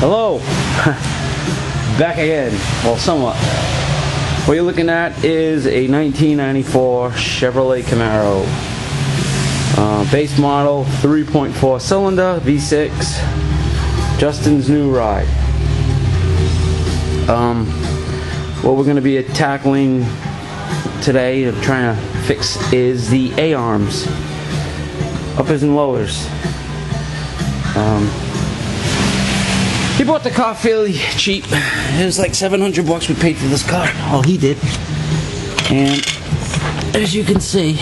Hello, back again, well somewhat. What you're looking at is a 1994 Chevrolet Camaro. Base model, 3.4 cylinder, V6, Justin's new ride. What we're going to be tackling today, trying to fix, is the A-arms, uppers and lowers. He bought the car fairly cheap. It was like 700 bucks we paid for this car. Well, he did. And as you can see,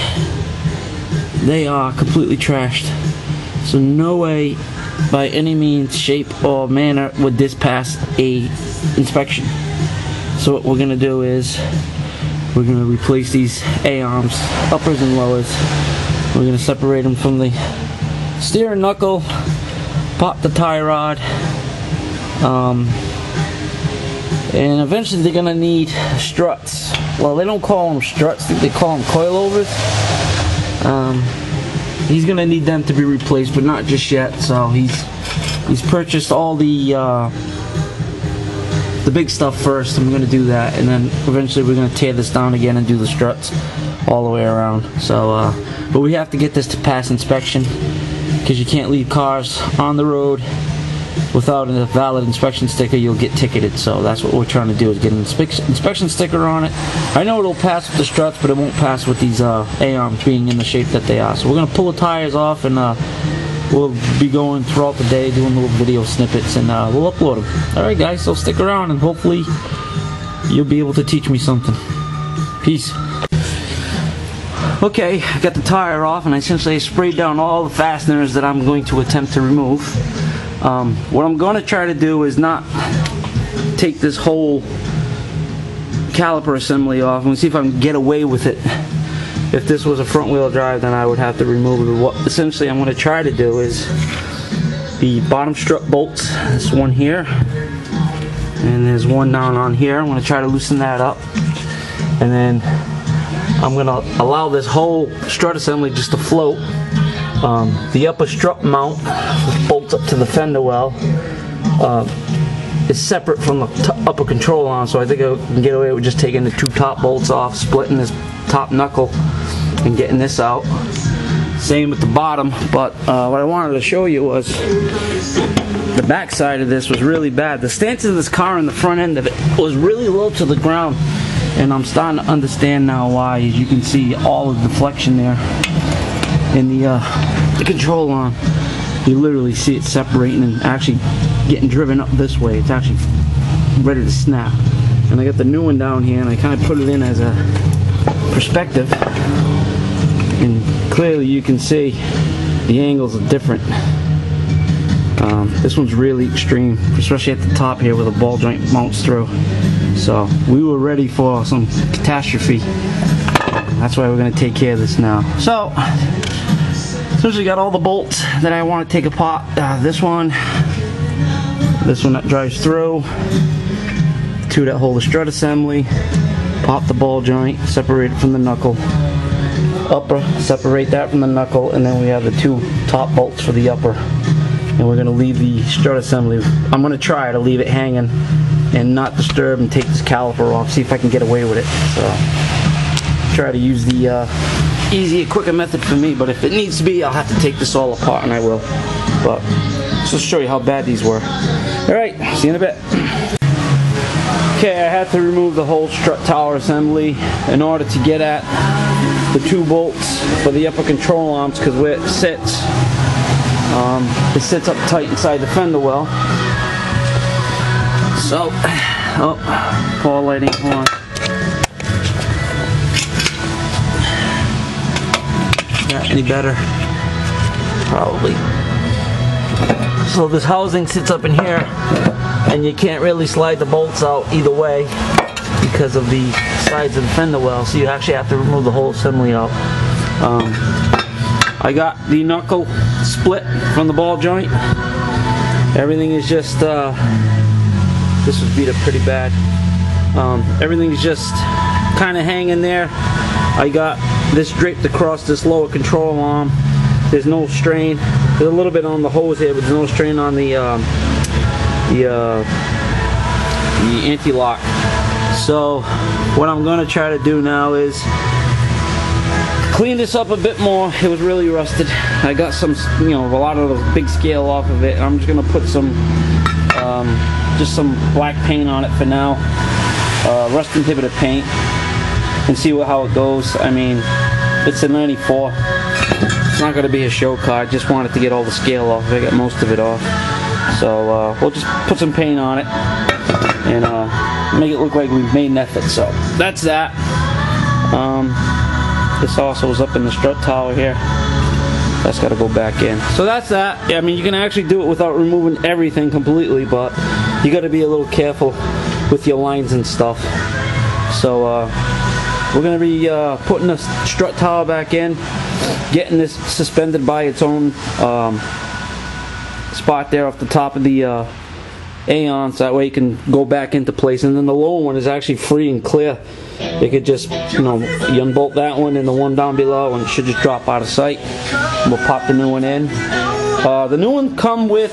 they are completely trashed. So no way by any means, shape, or manner would this pass a inspection. So what we're gonna do is we're gonna replace these A-arms, uppers and lowers. We're gonna separate them from the steering knuckle, pop the tie rod, and eventually they're gonna need struts. Well, they don't call them struts, they call them coilovers. He's gonna need them to be replaced, but not just yet. So he's purchased all the big stuff first. I'm gonna do that, and then eventually we're gonna tear this down again and do the struts all the way around. So, but we have to get this to pass inspection, because you can't leave cars on the road without a valid inspection sticker. You'll get ticketed. So that's what we're trying to do, is get an inspection sticker on it. I know it'll pass with the struts, but it won't pass with these A-arms being in the shape that they are. So we're going to pull the tires off, and we'll be going throughout the day doing little video snippets, and we'll upload them. Alright guys, so stick around and hopefully you'll be able to teach me something. Peace. Okay, I got the tire off, and I essentially sprayed down all the fasteners that I'm going to attempt to remove. What I'm going to try to do is not take this whole caliper assembly off, and see if I can get away with it. If this was a front wheel drive, then I would have to remove it. What essentially I'm going to try to do is the bottom strut bolts, this one here, and there's one down on here. I'm going to try to loosen that up, and then I'm going to allow this whole strut assembly just to float. The upper strut mount, which bolts up to the fender well, is separate from the upper control arm, so I think I can get away with just taking the two top bolts off, splitting this top knuckle, and getting this out. Same with the bottom, but what I wanted to show you was the back side of this was really bad. The stance of this car and the front end of it was really low to the ground, and I'm starting to understand now why. As you can see, all of the deflection there in the control arm, you literally see it separating and actually getting driven up this way. It's actually ready to snap. And I got the new one down here, and I kind of put it in as a perspective, and clearly you can see the angles are different. This one's really extreme, especially at the top here where the ball joint mounts through. So we were ready for some catastrophe. That's why we're going to take care of this now. So essentially got all the bolts that I want to take apart. This one that drives through, two that hold the strut assembly, pop the ball joint, separate it from the knuckle, upper, separate that from the knuckle, and then we have the two top bolts for the upper. And we're going to leave the strut assembly. I'm going to try to leave it hanging and not disturb, and take this caliper off, see if I can get away with it. So try to use the easier, quicker method for me, but if it needs to be, I'll have to take this all apart, and I will. But just to show you how bad these were. Alright, see you in a bit. Okay, I had to remove the whole strut tower assembly in order to get at the two bolts for the upper control arms, because where it sits up tight inside the fender well. So, oh, poor lighting, hold on. Any better? Probably. So this housing sits up in here, and you can't really slide the bolts out either way because of the sides of the fender well, so you actually have to remove the whole assembly out. I got the knuckle split from the ball joint. Everything is just this was beat up pretty bad. Everything's just kind of hanging there. I got this draped across this lower control arm. There's no strain. There's a little bit on the hose here, but there's no strain on the anti-lock. So what I'm gonna try to do now is clean this up a bit more. It was really rusted. I got some, a lot of the big scale off of it. I'm just gonna put some just some black paint on it for now, rust inhibitor paint, and see how it goes. I mean, it's a 94. It's not going to be a show car. I just wanted to get all the scale off. I got most of it off. So we'll just put some paint on it and make it look like we've made an effort. So that's that. This also is up in the strut tower here. That's got to go back in. So that's that. Yeah, I mean, you can actually do it without removing everything completely, but you got to be a little careful with your lines and stuff. So we're going to be putting the strut tower back in, getting this suspended by its own spot there off the top of the Aeon, so that way you can go back into place. And then the lower one is actually free and clear. You could just, you unbolt that one and the one down below, and it should just drop out of sight. We'll pop the new one in. The new one come with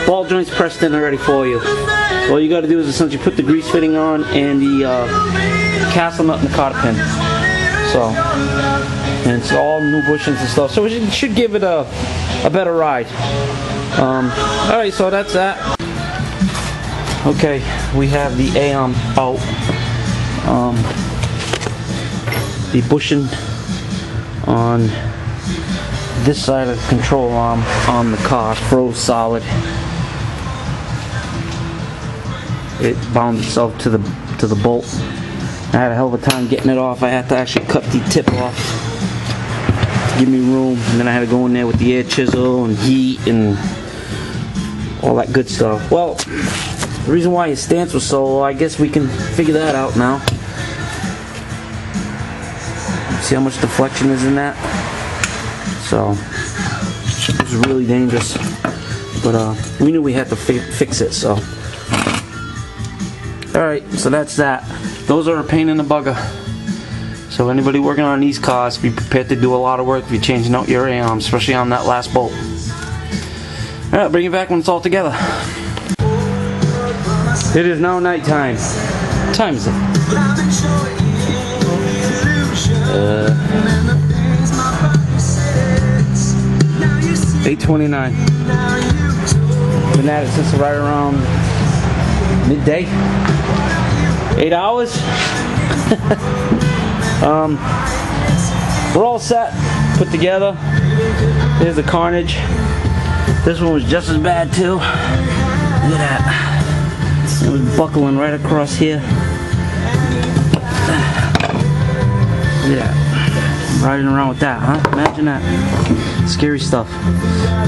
ball joints pressed in already for you. All you got to do is essentially put the grease fitting on and the castle nut and the cotter pin. So, and it's all new bushings and stuff. So it should give it a better ride. Alright, so that's that. Okay, we have the Aeon out. The bushing on this side of the control arm on the car froze solid. It bound itself to the bolt. I had a hell of a time getting it off. I had to actually cut the tip off to give me room, and then I had to go in there with the air chisel and heat and all that good stuff. Well, the reason why his stance was so low, I guess we can figure that out now. See how much deflection is in that? So it was really dangerous, but we knew we had to fix it. So alright, so that's that. Those are a pain in the bugger. So anybody working on these cars, be prepared to do a lot of work if you're changing out your Aeon, especially on that last bolt. Alright, bring it back when it's all together. It is now nighttime. What time is it? 8:29. Been at it since right around midday. 8 hours. We're all set, put together. Here's the carnage. This one was just as bad too. Look at that. It was buckling right across here. Look at that. Riding around with that, huh? Imagine that. Scary stuff.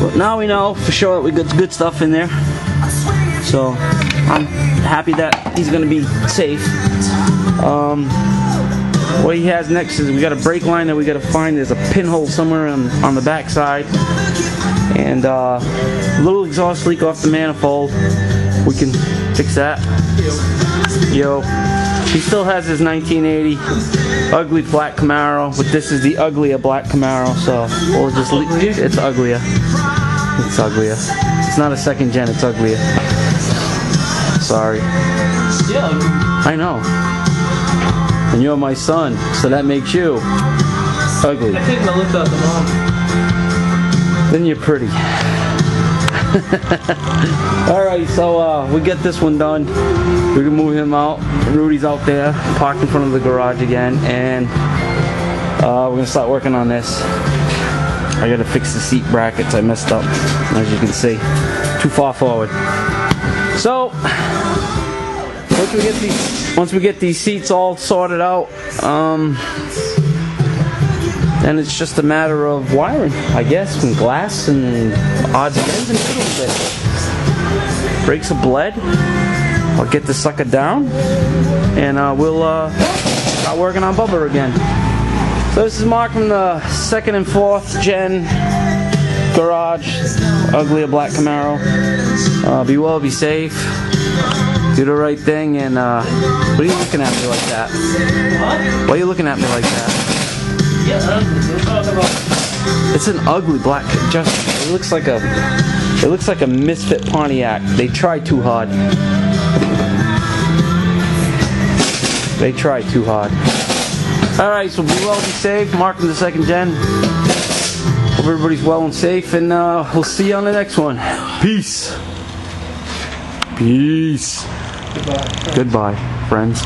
But now we know for sure that we got good stuff in there. So I'm happy that he's going to be safe. What he has next is we got a brake line that we got to find. There's a pinhole somewhere on the back side, and a little exhaust leak off the manifold. We can fix that. Yo, he still has his 1980 ugly black Camaro, but this is the uglier black Camaro, so we'll just leave. It's uglier. It's uglier. It's not a second gen, it's uglier. Sorry. I know. And you're my son, so that makes you ugly. I take my lip out the mom. Then you're pretty. Alright, so we get this one done. We can move him out. Rudy's out there, parked in front of the garage again, and we're gonna start working on this. I gotta fix the seat brackets. I messed up, as you can see. Too far forward. So once we get these seats all sorted out, then it's just a matter of wiring, I guess, and glass and odds and ends and fiddle with it. Brakes are bled. I'll get this sucker down, and we'll start working on Bubba again. So this is Mark from the 2nd and 4th gen garage, uglier black Camaro. Be well, be safe, do the right thing, and what are you looking at me like that? Why are you looking at me like that? It's an ugly black, just, it looks like a It looks like a misfit Pontiac. They tried too hard. They tried too hard. Alright, so be well, be safe. Mark in the second gen. Hope everybody's well and safe, and we'll see you on the next one. Peace. Peace. Goodbye. Goodbye, friends.